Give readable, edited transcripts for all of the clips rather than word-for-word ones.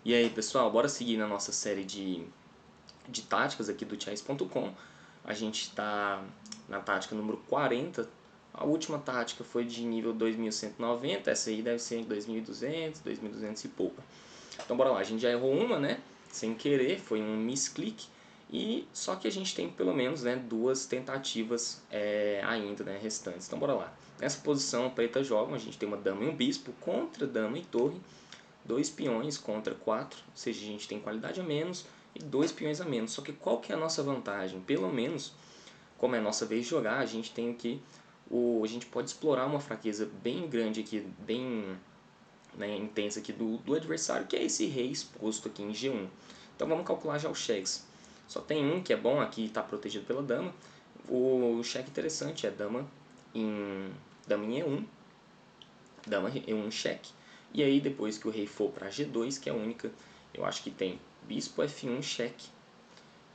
E aí, pessoal, bora seguir na nossa série de táticas aqui do chess.com. A gente está na tática número 40. A última tática foi de nível 2190, essa aí deve ser 2200, 2200 e pouco. Então bora lá, a gente já errou uma, né? Sem querer, foi um misclick. E só que a gente tem pelo menos, né, duas tentativas ainda, né, restantes. Então bora lá. Nessa posição, a preta joga, a gente tem uma dama e um bispo contra dama e torre. Dois peões contra 4, ou seja, a gente tem qualidade a menos e dois peões a menos. Só que qual que é a nossa vantagem? Pelo menos, como é a nossa vez de jogar, a gente tem aqui a gente pode explorar uma fraqueza bem grande aqui, bem, né, intensa aqui do adversário, que é esse rei exposto aqui em G1. Então vamos calcular já os cheques. Só tem um que é bom, aqui está protegido pela dama. O cheque interessante é dama em E1, dama E1 cheque. E aí depois que o rei for para G2, que é a única, eu acho que tem bispo F1 cheque.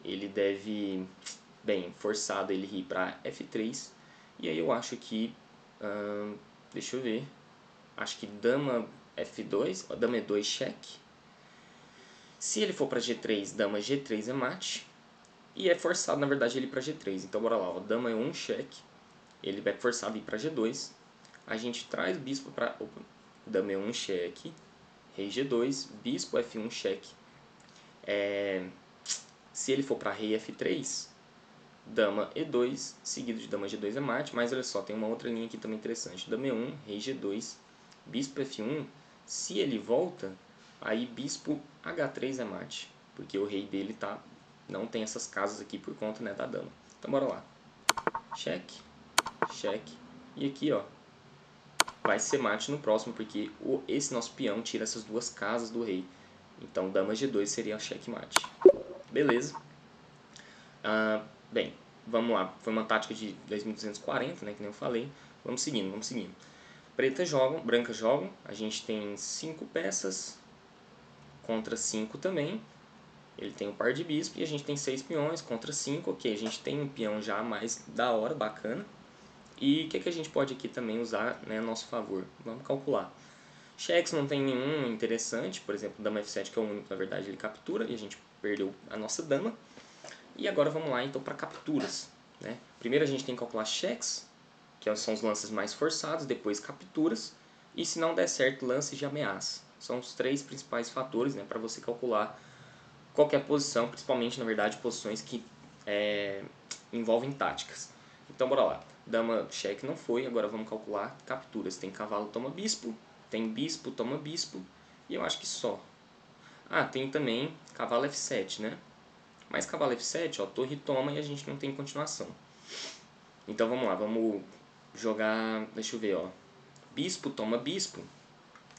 Ele deve, bem, forçado ele ir para F3. E aí eu acho que, deixa eu ver, acho que dama F2, dama E2 cheque. Se ele for para G3, dama G3 é mate. E é forçado, na verdade, ele ir para G3. Então bora lá, ó, dama E1 cheque. Ele vai forçado ir para G2. A gente traz bispo para... Dama E1 cheque. Rei G2, bispo F1 cheque. Se ele for para rei F3, dama E2, seguido de dama G2 é mate, mas olha só, tem uma outra linha aqui também interessante. Dama E1, rei G2, bispo F1, se ele volta, aí bispo H3 é mate, porque o rei dele não tem essas casas aqui por conta, né, da dama. Então bora lá. Cheque, cheque, e aqui ó, vai ser mate no próximo, porque esse nosso peão tira essas duas casas do rei. Então dama G2 seria checkmate. Beleza. Bem, vamos lá. Foi uma tática de 2240, né, que nem eu falei. Vamos seguindo, vamos seguindo. Pretas jogam, brancas jogam. A gente tem 5 peças contra 5 também. Ele tem um par de bispo e a gente tem 6 peões contra 5. Ok, a gente tem um peão já mais da hora, bacana. E o que a gente pode aqui também usar, né, a nosso favor? Vamos calcular. Cheques não tem nenhum interessante, por exemplo, dama F7, que é o único, na verdade, ele captura e a gente perdeu a nossa dama. E agora vamos lá então para capturas. Né? Primeiro a gente tem que calcular cheques, que são os lances mais forçados, depois capturas, e se não der certo, lances de ameaça. São os três principais fatores, né, para você calcular qualquer posição, principalmente, na verdade, posições que envolvem táticas. Então bora lá. Dama cheque não foi, agora vamos calcular capturas. Tem cavalo toma bispo, tem bispo toma bispo, e eu acho que só. Ah, tem também cavalo F7, né? Mas cavalo F7, ó, torre toma e a gente não tem continuação. Então vamos lá, vamos jogar, deixa eu ver, ó. Bispo toma bispo,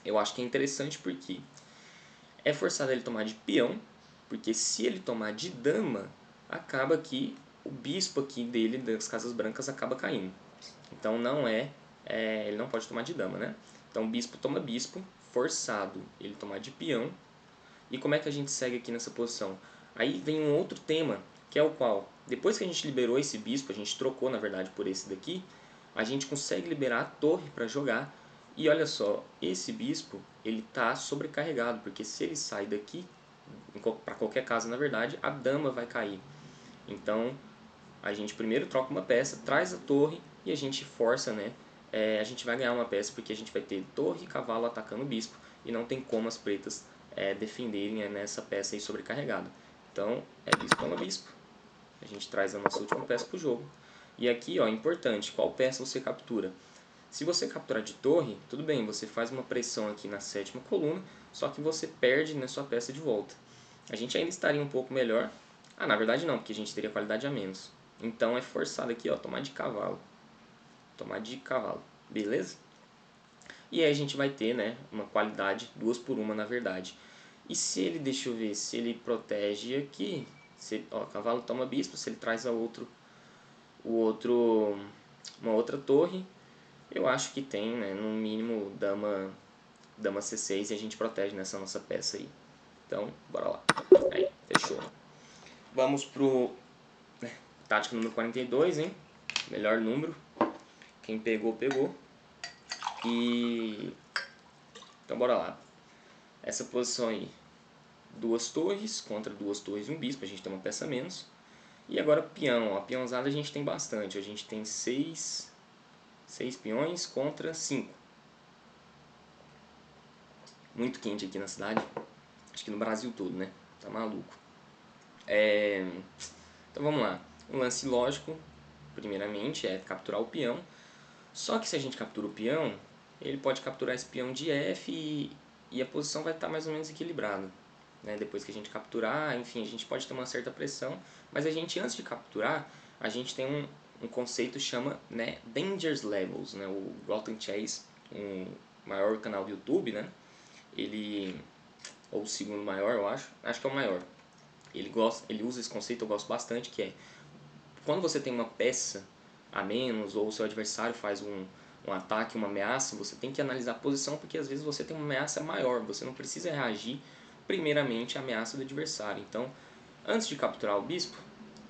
eu acho que é interessante porque é forçado ele tomar de peão, porque se ele tomar de dama, acaba que o bispo aqui dele, das casas brancas, acaba caindo. Então não ele não pode tomar de dama, né? Então bispo toma bispo, forçado ele tomar de peão. E como é que a gente segue aqui nessa posição? Aí vem um outro tema, que é o qual, depois que a gente liberou esse bispo, a gente trocou na verdade por esse daqui, a gente consegue liberar a torre para jogar. E olha só, esse bispo ele está sobrecarregado, porque se ele sai daqui, para qualquer casa na verdade, a dama vai cair. Então a gente primeiro troca uma peça, traz a torre e a gente força, né? A gente vai ganhar uma peça porque a gente vai ter torre e cavalo atacando o bispo e não tem como as pretas defenderem nessa peça aí sobrecarregada. Então bispo toma bispo, a gente traz a nossa última peça para o jogo. E aqui, ó, importante, qual peça você captura? Se você capturar de torre, tudo bem, você faz uma pressão aqui na sétima coluna, só que você perde na sua peça de volta. A gente ainda estaria um pouco melhor. Ah, na verdade não, porque a gente teria qualidade a menos. Então é forçado aqui, ó, tomar de cavalo. Tomar de cavalo, beleza? E aí a gente vai ter, né, uma qualidade 2 por 1 na verdade. E se ele, deixa eu ver, se ele protege aqui, ó, cavalo toma bispo, se ele traz uma outra torre, eu acho que tem, né, no mínimo dama C6 e a gente protege nessa nossa peça aí. Então, bora lá. Aí, fechou. Vamos pro tática número 42, hein? Melhor número. Quem pegou, pegou. E então bora lá. Essa posição aí. duas torres contra duas torres e um bispo, a gente tem uma peça a menos. E agora peão, ó, peãozada a gente tem bastante, a gente tem 6 peões contra 5. Muito quente aqui na cidade, acho que no Brasil todo, né? Tá maluco. Então vamos lá, um lance lógico, primeiramente, é capturar o peão. Só que se a gente captura o peão, ele pode capturar esse peão de F e a posição vai estar mais ou menos equilibrada. Né? Depois que a gente capturar, enfim, a gente pode ter uma certa pressão, mas a gente, antes de capturar, a gente tem um conceito que chama, né, Dangers Levels. Né? O Galton Chase, um maior canal do YouTube, né? Ele, ou o segundo maior, eu acho que é o maior. Ele usa esse conceito, eu gosto bastante, que é quando você tem uma peça a menos ou o seu adversário faz um ataque, uma ameaça, você tem que analisar a posição, porque às vezes você tem uma ameaça maior, você não precisa reagir primeiramente à ameaça do adversário. Então, antes de capturar o bispo,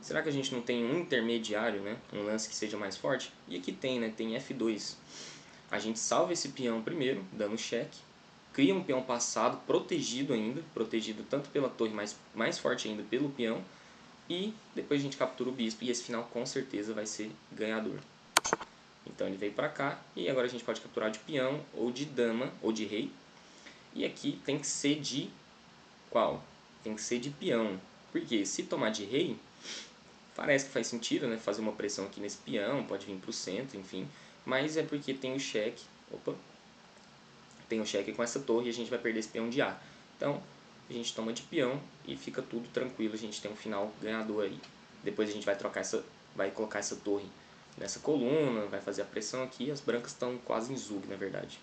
será que a gente não tem um intermediário, né? Um lance que seja mais forte? E aqui tem, né? Tem F2. A gente salva esse peão primeiro, dando cheque, cria um peão passado, protegido ainda, protegido tanto pela torre, mais forte ainda pelo peão, e depois a gente captura o bispo e esse final com certeza vai ser ganhador. Então ele veio para cá e agora a gente pode capturar de peão ou de dama ou de rei. E aqui tem que ser de qual? Tem que ser de peão. Porque se tomar de rei, parece que faz sentido, né? Fazer uma pressão aqui nesse peão, pode vir para o centro, enfim. Mas é porque tem o cheque. Opa! Tem o cheque com essa torre e a gente vai perder esse peão de A. Então a gente toma de peão e fica tudo tranquilo, a gente tem um final ganhador aí. Depois a gente vai colocar essa torre nessa coluna, vai fazer a pressão aqui, as brancas estão quase em zug, na verdade.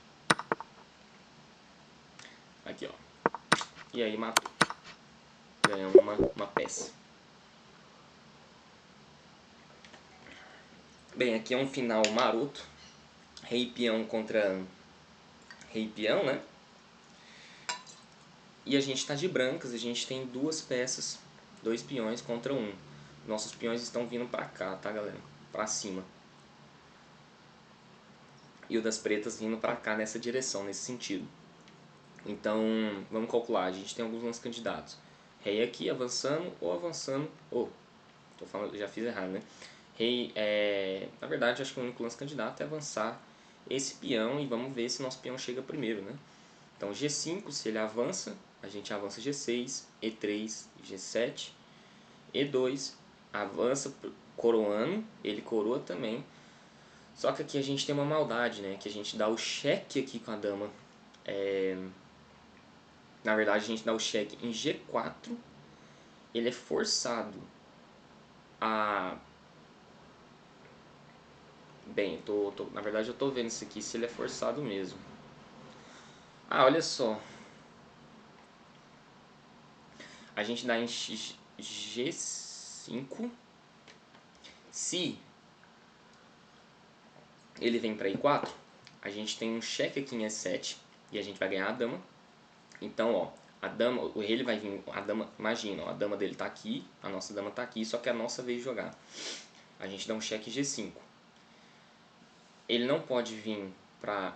Aqui, ó. E aí matou. Ganhamos uma peça. Bem, aqui é um final maroto. Rei peão contra rei peão, né? E a gente está de brancas, a gente tem duas peças, dois peões contra um. Nossos peões estão vindo para cá, tá, galera? Para cima. E o das pretas vindo para cá nessa direção, nesse sentido. Então, vamos calcular. A gente tem alguns lances candidatos. Rei aqui avançando ou avançando. Tô falando, já fiz errado, né? Rei, na verdade, acho que o único lance candidato é avançar esse peão e vamos ver se nosso peão chega primeiro, né? Então, G5, se ele avança, a gente avança G6, E3, G7, E2, avança coroando, ele coroa também. Só que aqui a gente tem uma maldade, né? Que a gente dá o cheque aqui com a dama. Na verdade, a gente dá o cheque em G4. Ele é forçado a... Bem, na verdade eu tô vendo isso aqui se ele é forçado mesmo. Ah, olha só. A gente dá em G5. Se ele vem para E4, a gente tem um cheque aqui em E7 e a gente vai ganhar a dama. Então, ó, a dama, o rei ele vai vir, a dama, imagina, ó, a dama dele tá aqui, a nossa dama tá aqui, só que é a nossa vez de jogar. A gente dá um cheque G5. Ele não pode vir para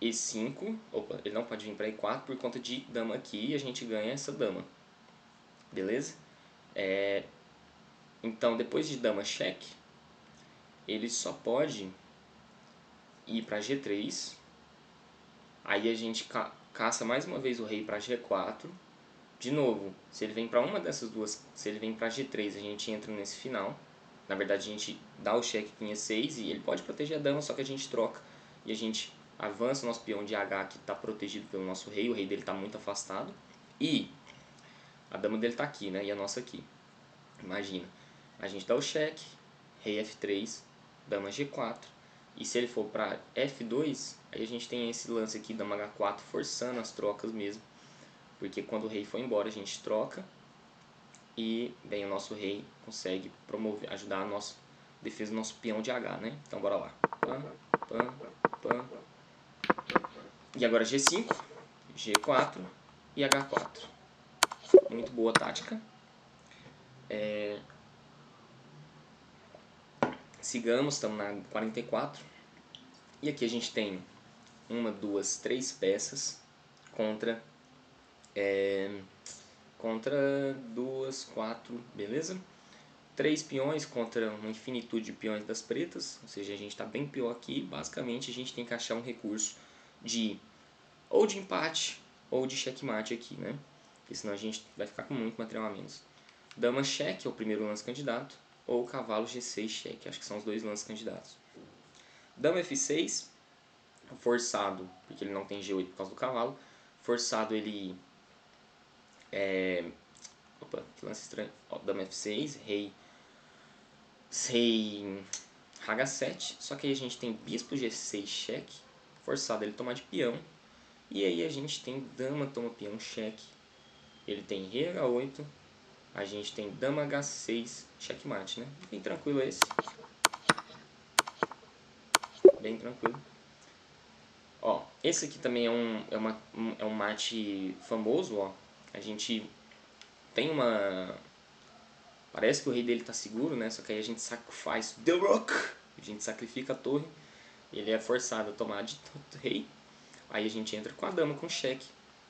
E5, ele não pode vir para E4 por conta de dama aqui e a gente ganha essa dama. Beleza? Então, depois de dama cheque, ele só pode ir para G3. Aí a gente caça mais uma vez o rei para G4. De novo, se ele vem para uma dessas duas, se ele vem para G3, a gente entra nesse final. Na verdade, a gente dá o cheque em E6 e ele pode proteger a dama, só que a gente troca e a gente avança o nosso peão de H que está protegido pelo nosso rei. O rei dele está muito afastado e a dama dele está aqui, né? E a nossa aqui. Imagina, a gente dá o cheque, rei F3, dama G4 e se ele for para F2, aí a gente tem esse lance aqui, dama H4, forçando as trocas mesmo. Porque quando o rei for embora, a gente troca e, bem, o nosso rei consegue ajudar a nossa defesa do nosso peão de H, né? Então, bora lá. Pam, pam, pam. E agora G5, G4 e H4. Muito boa tática. Sigamos, estamos na 44. E aqui a gente tem uma, duas, três peças contra contra 2, 4, beleza? 3 peões contra uma infinitude de peões das pretas, ou seja, a gente está bem pior aqui. Basicamente a gente tem que achar um recurso ou de empate ou de checkmate aqui, né? Porque senão a gente vai ficar com muito material a menos. Dama cheque é o primeiro lance candidato, ou cavalo G6 cheque, acho que são os dois lances candidatos. Dama F6, forçado, porque ele não tem G8 por causa do cavalo. Forçado ele Opa, que lance estranho. Ó, dama F6, rei H7, só que aí a gente tem bispo G6 cheque, forçado ele tomar de peão, e aí a gente tem dama toma peão cheque, ele tem rei H8, a gente tem dama H6 checkmate, né? Bem tranquilo esse. Bem tranquilo. Ó, esse aqui também é um mate famoso, ó. A gente tem uma... Parece que o rei dele tá seguro, né? Só que aí a gente faz the rook. A gente sacrifica a torre. Ele é forçado a tomar de rei. Aí a gente entra com a dama com cheque,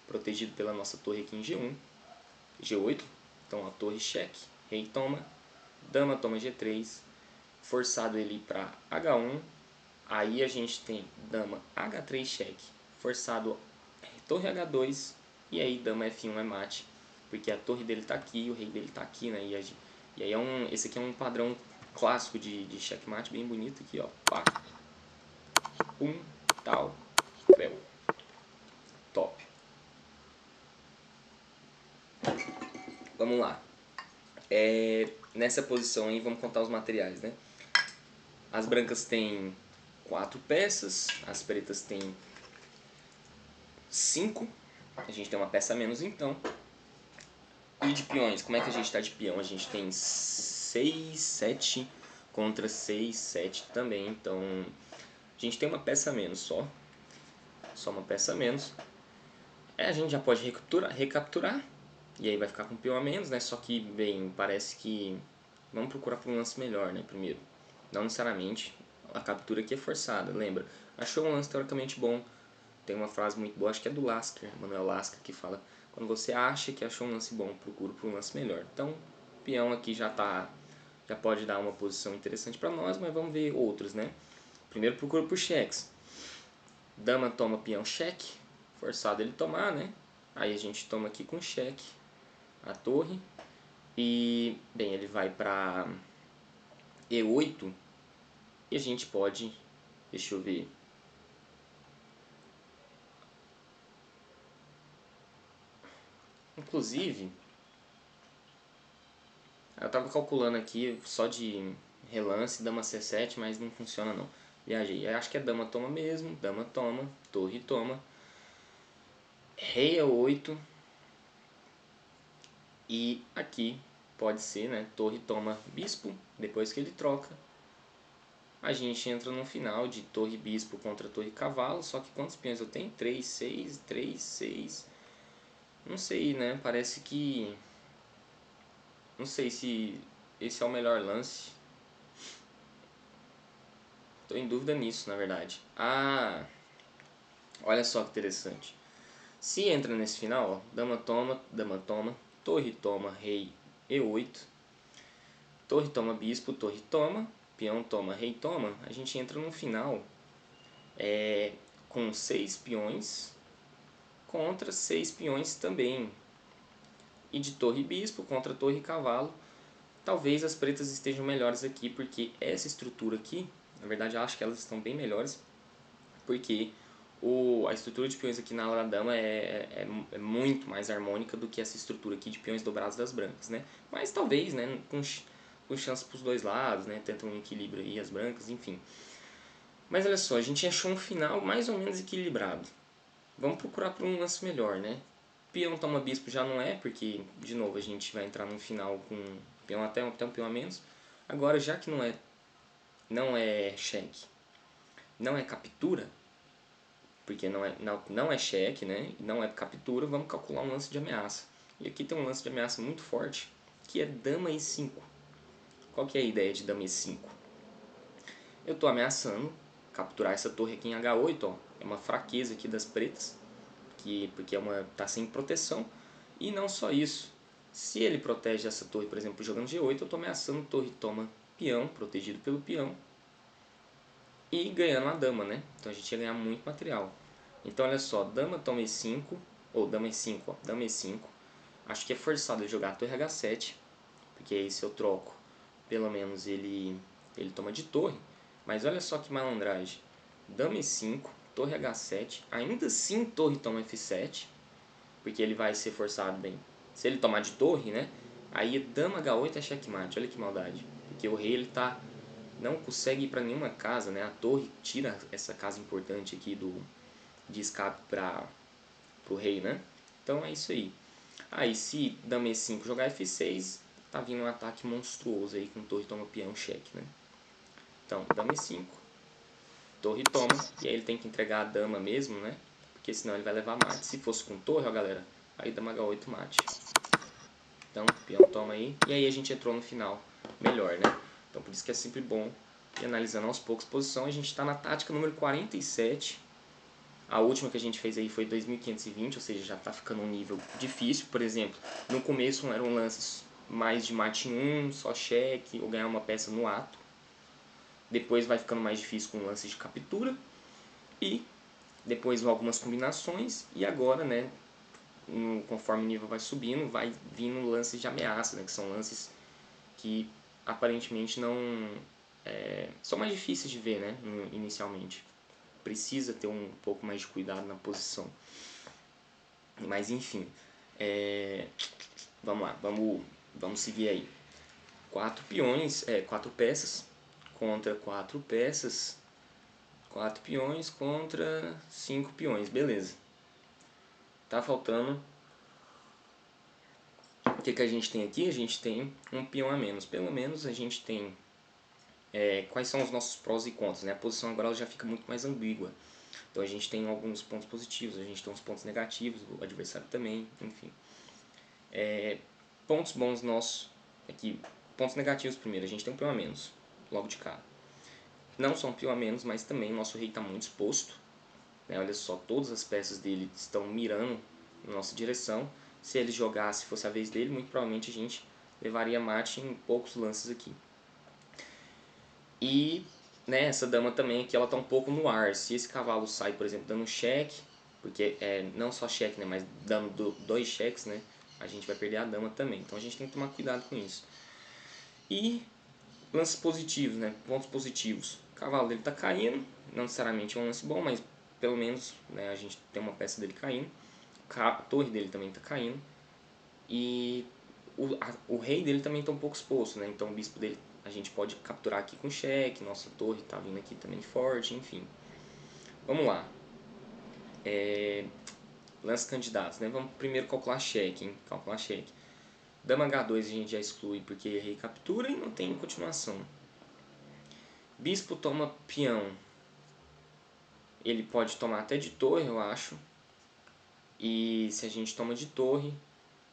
protegido pela nossa torre aqui em G1. G8. Então a torre cheque, rei toma, dama toma G3. Forçado ele para H1. Aí a gente tem dama H3 cheque, forçado torre H2. E aí dama F1 é mate, porque a torre dele tá aqui e o rei dele tá aqui, né? E aí esse aqui é um padrão clássico de checkmate, bem bonito aqui, ó. Pá. Tal, creu. Top. Vamos lá. Nessa posição aí, vamos contar os materiais, né? As brancas têm 4 peças, as pretas têm 5. A gente tem uma peça a menos então. E de peões, como é que a gente está de peão? A gente tem 6, 7 contra 6, 7 também. Então a gente tem uma peça a menos só. Só uma peça a menos. A gente já pode recapturar. E aí vai ficar com peão a menos, né? Só que, bem, parece que... Vamos procurar por um lance melhor, né? Primeiro. Não necessariamente. A captura aqui é forçada, lembra? Achou um lance teoricamente bom. Tem uma frase muito boa, acho que é do Lasker, Manuel Lasker, que fala: quando você acha que achou um lance bom, procura por um lance melhor. Então, o peão aqui já pode dar uma posição interessante para nós, mas vamos ver outros, né? Primeiro procura por cheques. Dama toma peão cheque, forçado ele tomar, né? Aí a gente toma aqui com cheque a torre. E, bem, ele vai para E8 e a gente pode, deixa eu ver, inclusive, eu tava calculando aqui só de relance, dama C7, mas não funciona não. Viajei, eu acho que é dama toma mesmo, dama toma, torre toma, rei E8 e aqui pode ser, né, torre toma bispo, depois que ele troca. A gente entra no final de torre bispo contra torre cavalo, só que quantos peões eu tenho? 3, 6, 3, 6. Não sei, né? Parece que... Não sei se esse é o melhor lance. Tô em dúvida nisso, na verdade. Ah, olha só que interessante. Se entra nesse final, ó, dama toma, torre toma, rei E8, torre toma bispo, torre toma, peão toma, rei toma, a gente entra no final com 6 peões contra 6 peões também. E de torre bispo contra torre cavalo. Talvez as pretas estejam melhores aqui, porque essa estrutura aqui, na verdade eu acho que elas estão bem melhores, porque a estrutura de peões aqui na ala da dama é muito mais harmônica do que essa estrutura aqui de peões dobrados das brancas, né? Mas talvez, né, com chance para os dois lados, né, tentam um equilíbrio aí as brancas, enfim. Mas olha só, a gente achou um final mais ou menos equilibrado. Vamos procurar por um lance melhor, né? Peão toma bispo já não é, porque, de novo, a gente vai entrar num final com peão até um peão a menos. Agora, já que não é cheque, não é captura, porque não é cheque, né? Não é captura, vamos calcular um lance de ameaça. E aqui tem um lance de ameaça muito forte, que é dama E5. Qual que é a ideia de dama E5? Eu estou ameaçando capturar essa torre aqui em H8, ó. É uma fraqueza aqui das pretas, porque tá sem proteção. E não só isso, Se ele protege essa torre, por exemplo, jogando G8, eu estou ameaçando torre toma peão, protegido pelo peão, e ganhando a dama, né? Então a gente ia ganhar muito material. Então olha só, dama toma E5, ou dama E5, ó, dama E5. Acho que é forçado eu jogar a torre H7, porque aí se eu troco, pelo menos ele toma de torre. Mas olha só que malandragem. Dama E5, torre H7, ainda assim torre toma F7, porque ele vai ser forçado bem. Se ele tomar de torre, né? Aí dama H8 é checkmate, olha que maldade. Porque o rei ele tá, não consegue ir para nenhuma casa, né? A torre tira essa casa importante aqui de escape para o rei, né? Então é isso aí. Aí se dama E5 jogar F6, tá vindo um ataque monstruoso aí com torre toma peão cheque, né? Então dama E5, torre toma, e aí ele tem que entregar a dama mesmo, né? Porque senão ele vai levar mate. Se fosse com torre, ó galera, aí dama H8 mate. Então, peão toma aí. E aí a gente entrou no final melhor, né? Então por isso que é sempre bom ir analisando aos poucos posição. A gente está na tática número 47. A última que a gente fez aí foi 2520, ou seja, já está ficando um nível difícil. Por exemplo, no começo eram lances mais de mate 1, só cheque, ou ganhar uma peça no ato. Depois vai ficando mais difícil com lances de captura. E depois algumas combinações. E agora, né, conforme o nível vai subindo, vai vindo lances de ameaça, né, que são lances que aparentemente não são mais difíceis de ver, né, inicialmente. Precisa ter um pouco mais de cuidado na posição. Mas enfim, vamos lá, vamos seguir aí. 4 peões, 4 peças contra 4 peças. 4 peões contra 5 peões, beleza. Tá faltando. O que a gente tem aqui? A gente tem um peão a menos. Pelo menos a gente tem quais são os nossos prós e contras, né? A posição agora ela já fica muito mais ambígua. Então a gente tem alguns pontos positivos, a gente tem uns pontos negativos, o adversário também, enfim. Pontos bons nossos aqui, pontos negativos primeiro, a gente tem um peão a menos, logo de cara. Não só um peão a menos, mas também o nosso rei está muito exposto. Né? Olha só, todas as peças dele estão mirando na nossa direção. Se ele jogasse, fosse a vez dele, muito provavelmente a gente levaria mate em poucos lances aqui. E né, essa dama também aqui, ela está um pouco no ar. Se esse cavalo sai, por exemplo, dando cheque, porque não só cheque, né, mas dando 2 cheques, né, a gente vai perder a dama também. Então a gente tem que tomar cuidado com isso. E lances positivos, né, pontos positivos. O cavalo dele está caindo, não necessariamente é um lance bom, mas pelo menos né, a gente tem uma peça dele caindo. A torre dele também está caindo. E o rei dele também está um pouco exposto, né? Então o bispo dele a gente pode capturar aqui com cheque, nossa torre está vindo aqui também forte, enfim. Vamos lá. Lances candidatos, né? Vamos primeiro calcular cheque, hein? Calcular cheque. Dama H2 a gente já exclui porque rei captura e não tem continuação. Bispo toma peão. Ele pode tomar até de torre, eu acho. E se a gente toma de torre,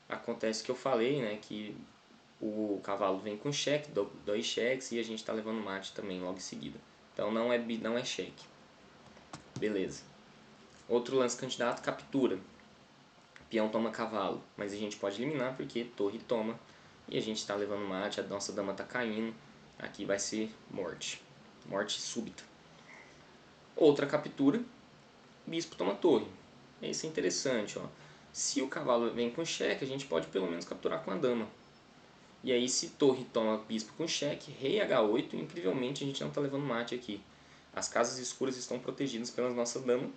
acontece que eu falei, né? Que o cavalo vem com cheque, 2 cheques, e a gente está levando mate também logo em seguida. Então não é cheque. Beleza. Outro lance candidato, captura. Peão toma cavalo, mas a gente pode eliminar porque torre toma. E a gente está levando mate, a nossa dama está caindo. Aqui vai ser morte. Morte súbita. Outra captura, bispo toma torre. Isso é interessante, ó. Se o cavalo vem com cheque, a gente pode pelo menos capturar com a dama. E aí se torre toma bispo com cheque, rei H8, incrivelmente a gente não está levando mate aqui. As casas escuras estão protegidas pela nossa dama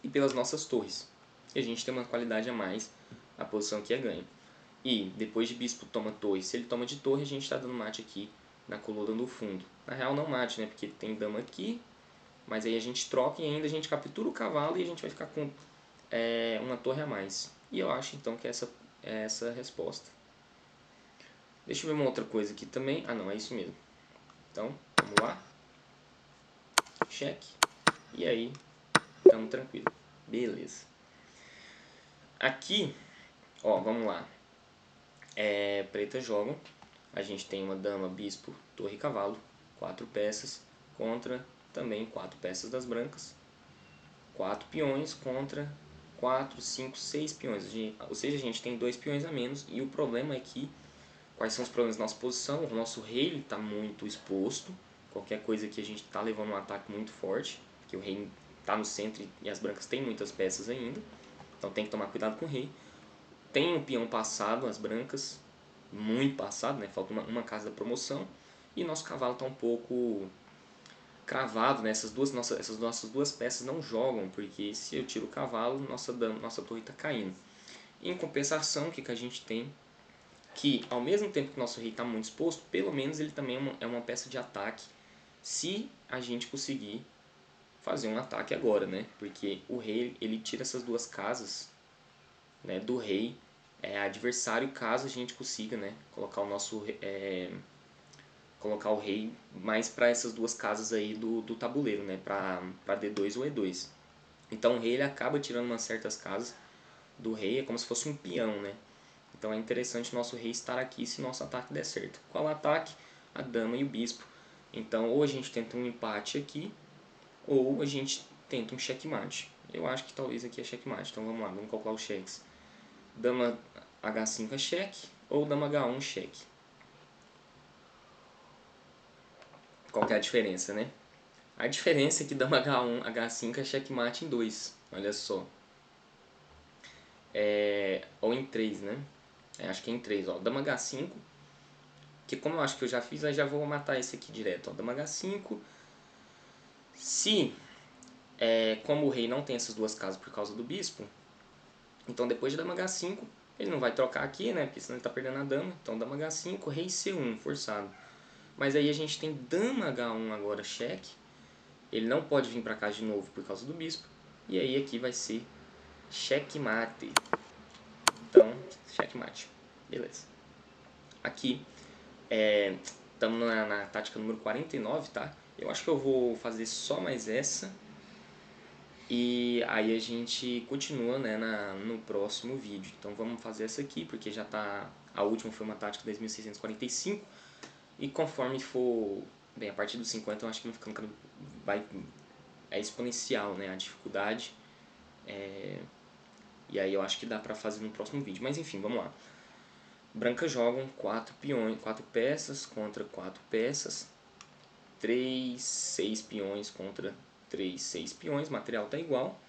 e pelas nossas torres. E a gente tem uma qualidade a mais, a posição aqui é ganho. E depois de bispo toma torre, se ele toma de torre, a gente está dando mate aqui na coluna do fundo. Na real não mate, né? Porque tem dama aqui, mas aí a gente troca e ainda a gente captura o cavalo e a gente vai ficar com uma torre a mais. E eu acho então que essa é essa a resposta. Deixa eu ver uma outra coisa aqui também. Ah não, é isso mesmo. Então, vamos lá. Cheque. E aí, estamos tranquilo. Beleza. Aqui, ó, vamos lá. Preta joga. A gente tem uma dama, bispo, torre e cavalo. 4 peças contra também 4 peças das brancas. 4 peões contra 4, 5, 6 peões. Ou seja, a gente tem 2 peões a menos. E o problema é que, quais são os problemas da nossa posição? O nosso rei está muito exposto. Qualquer coisa que a gente está levando um ataque muito forte, porque o rei está no centro e as brancas têm muitas peças ainda. Então tem que tomar cuidado com o rei. Tem um peão passado, as brancas, muito passado, né? Falta uma casa da promoção. E nosso cavalo está um pouco cravado, né? Essas nossas duas peças não jogam, porque se eu tiro o cavalo, nossa torre está caindo. Em compensação, o que a gente tem? Que ao mesmo tempo que o nosso rei está muito exposto, pelo menos ele também é uma peça de ataque, se a gente conseguir fazer um ataque agora, né? Porque o rei, ele tira essas duas casas, né, do rei adversário, caso a gente consiga, né, colocar colocar o rei mais para essas duas casas aí do tabuleiro, né, para D2 ou E2. Então o rei ele acaba tirando umas certas casas do rei, é como se fosse um peão, né? Então é interessante o nosso rei estar aqui se nosso ataque der certo. Qual ataque? A dama e o bispo. Então ou a gente tenta um empate aqui, ou a gente tenta um checkmate. Eu acho que talvez aqui é checkmate, então vamos lá, vamos calcular os cheques. Dama H5 é cheque, ou dama H1 cheque. Qual que é a diferença, né? A diferença é que dama H1, H5 é checkmate em 2, olha só. Ou em 3, né? Acho que é em 3, ó. Dama H5, que como eu acho que eu já fiz, aí já vou matar esse aqui direto, ó. Dama H5. Se, como o rei não tem essas duas casas por causa do bispo, então depois de dama H5, ele não vai trocar aqui, né? Porque senão ele tá perdendo a dama. Então dama H5, rei C1, forçado. Mas aí a gente tem dama H1 agora, cheque. Ele não pode vir pra cá de novo por causa do bispo. E aí aqui vai ser checkmate. Então, checkmate. Beleza. Aqui, estamos na tática número 49, tá? Eu acho que eu vou fazer só mais essa. E aí a gente continua, né, no próximo vídeo. Então vamos fazer essa aqui, porque já tá... A última foi uma tática 2645. E conforme for... Bem, a partir dos 50 eu acho que é exponencial, né, a dificuldade. E aí eu acho que dá pra fazer no próximo vídeo. Mas enfim, vamos lá. Brancas jogam 4 peões, 4 peças contra 4 peças. 3, 6 peões contra 3, 6 peões. O material tá igual.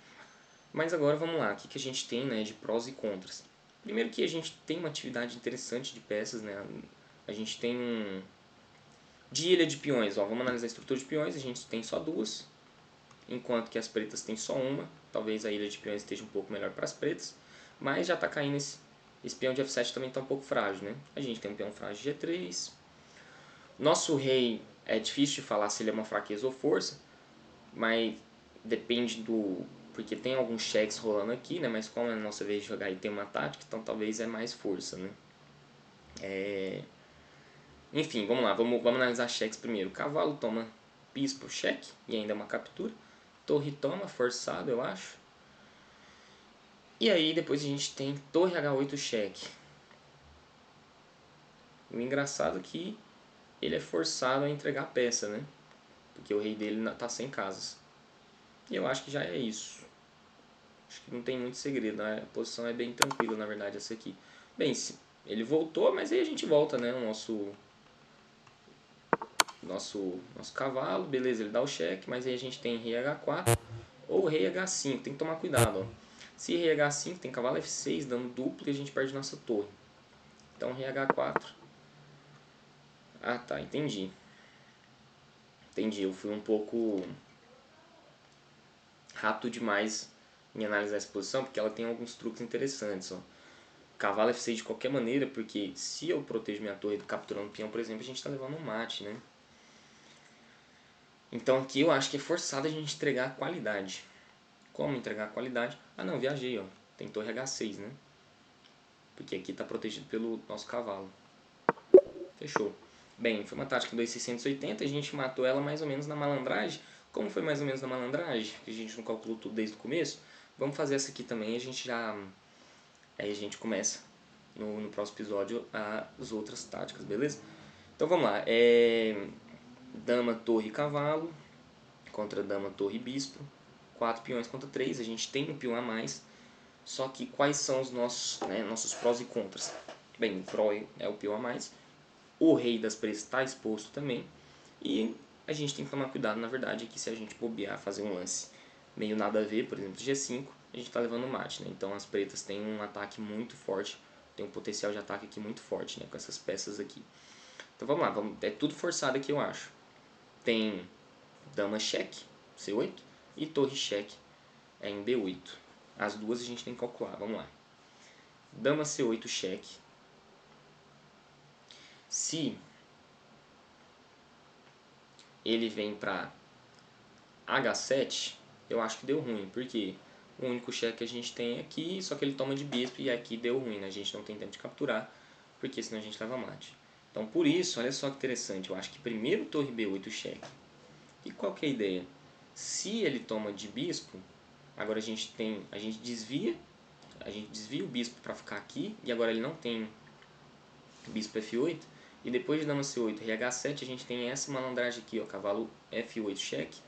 Mas agora vamos lá. O que a gente tem, né, de prós e contras? Primeiro que a gente tem uma atividade interessante de peças, né? A gente tem de ilha de peões, ó, vamos analisar a estrutura de peões, a gente tem só duas, enquanto que as pretas têm só uma. Talvez a ilha de peões esteja um pouco melhor para as pretas, mas já está caindo esse peão de F7 também está um pouco frágil, né? A gente tem um peão frágil de G3. Nosso rei é difícil de falar se ele é uma fraqueza ou força, mas depende do... porque tem alguns cheques rolando aqui, né? Mas como é a nossa vez de jogar e tem uma tática, então talvez é mais força, né? Enfim, vamos lá, vamos analisar cheques primeiro. Cavalo toma bispo, cheque, e ainda é uma captura. Torre toma, forçado, eu acho. E aí depois a gente tem torre H8, cheque. O engraçado é que ele é forçado a entregar a peça, né? Porque o rei dele tá sem casas. E eu acho que já é isso. Acho que não tem muito segredo, né? A posição é bem tranquila, na verdade, essa aqui. Bem, ele voltou, mas aí a gente volta, né? O nosso cavalo, beleza, ele dá o cheque, mas aí a gente tem rei H4 ou rei H5, tem que tomar cuidado, ó. Se rei H5 tem cavalo F6 dando duplo e a gente perde nossa torre. Então rei H4. Ah tá, entendi. Entendi, eu fui um pouco rápido demais em analisar essa posição, porque ela tem alguns truques interessantes, ó. Cavalo F6 de qualquer maneira, porque se eu protejo minha torre capturando o peão, por exemplo, a gente está levando um mate, né? Então aqui eu acho que é forçado a gente entregar a qualidade. Como entregar a qualidade? Ah não, viajei, ó. Tem torre H6, né? Porque aqui está protegido pelo nosso cavalo. Fechou. Bem, foi uma tática 2680, a gente matou ela mais ou menos na malandragem. Como foi mais ou menos na malandragem, que a gente não calculou tudo desde o começo, vamos fazer essa aqui também e a gente já... Aí a gente começa no próximo episódio as outras táticas, beleza? Então vamos lá. Dama, torre, cavalo contra dama, torre, bispo. 4 peões contra 3, a gente tem um peão a mais. Só que quais são os nossos prós e contras? Bem, o pró é o peão a mais, o rei das pretas está exposto também, e a gente tem que tomar cuidado, na verdade, que se a gente bobear, fazer um lance meio nada a ver, por exemplo, G5, a gente está levando mate, né? Então as pretas têm um ataque muito forte, tem um potencial de ataque aqui muito forte, né? Com essas peças aqui. Então vamos lá, é tudo forçado aqui, eu acho. Tem dama cheque, C8, e torre cheque em B8. As duas a gente tem que calcular, vamos lá. Dama C8 cheque. Se ele vem para H7, eu acho que deu ruim, porque o único cheque que a gente tem aqui, só que ele toma de bispo e aqui deu ruim, né? A gente não tem tempo de capturar, porque senão a gente leva mate. Então por isso, olha só que interessante, eu acho que primeiro torre B8 cheque. E qual que é a ideia? Se ele toma de bispo, agora a gente desvia o bispo para ficar aqui, e agora ele não tem bispo F8, e depois de dama C8 rei H7, a gente tem essa malandragem aqui, ó, cavalo F8 cheque,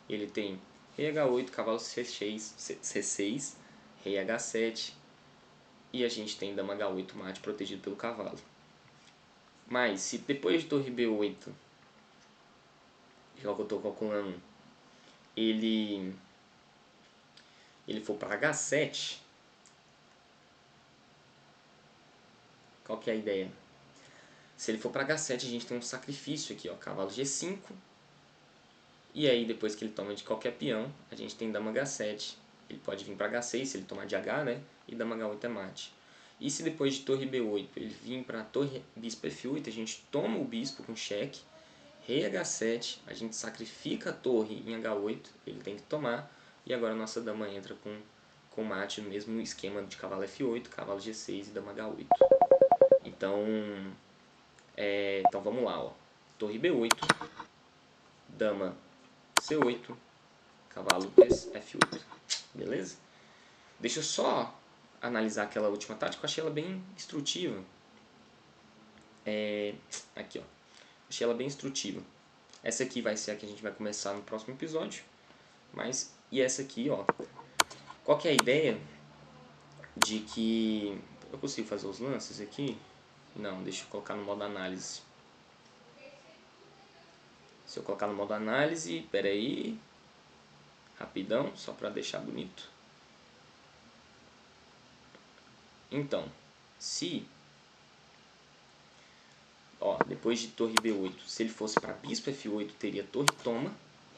ele tem rei H8, cavalo C6, rei H7, e a gente tem dama H8 mate protegido pelo cavalo. Mas se depois de torre B8, já que eu estou calculando, ele for para H7, qual que é a ideia? Se ele for para H7, a gente tem um sacrifício aqui, ó, cavalo G5. E aí, depois que ele toma de qualquer peão, a gente tem dama H7. Ele pode vir para H6 se ele tomar de H, né? E dama H8 é mate. E se depois de torre B8 ele vir para torre bispo F8, a gente toma o bispo com cheque. Rei H7, a gente sacrifica a torre em H8, ele tem que tomar. E agora a nossa dama entra com mate no mesmo esquema de cavalo F8, cavalo G6 e dama H8. Então vamos lá, ó. Torre B8, dama C8, cavalo F8. Beleza? Deixa eu só analisar aquela última tática, eu achei ela bem instrutiva. Aqui, ó. Achei ela bem instrutiva. Essa aqui vai ser a que a gente vai começar no próximo episódio. E essa aqui, ó. Qual que é a ideia de que... Eu consigo fazer os lances aqui? Não, deixa eu colocar no modo análise. Se eu colocar no modo análise, pera aí, rapidão, só para deixar bonito. Então, se, ó, depois de torre B8, se ele fosse para bispo F8, teria torre toma,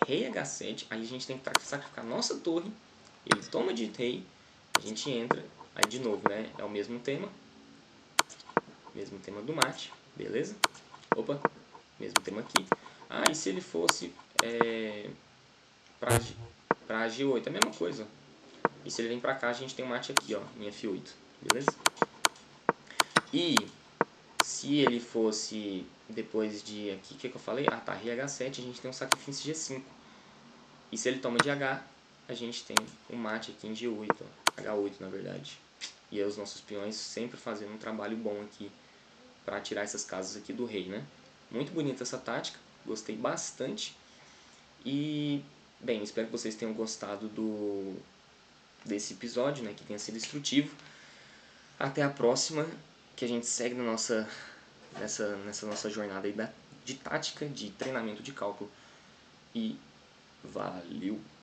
rei H7, aí a gente tem que sacrificar nossa torre, ele toma de rei, a gente entra, aí de novo, né, é o mesmo tema do mate, beleza? Opa, mesmo tema aqui. Ah, e se ele fosse para G8, é a mesma coisa. E se ele vem para cá, a gente tem um mate aqui, ó, em F8, beleza? E se ele fosse depois de aqui, o que eu falei? Ah, tá, rei H7, a gente tem um sacrifício G5. E se ele toma de H, a gente tem um mate aqui em G8, ó, H8 na verdade. E aí os nossos peões sempre fazendo um trabalho bom aqui para tirar essas casas aqui do rei, né? Muito bonita essa tática, gostei bastante. E, bem, espero que vocês tenham gostado desse episódio, né, que tenha sido instrutivo. Até a próxima, que a gente segue nessa nossa jornada aí de tática, de treinamento de cálculo. E valeu!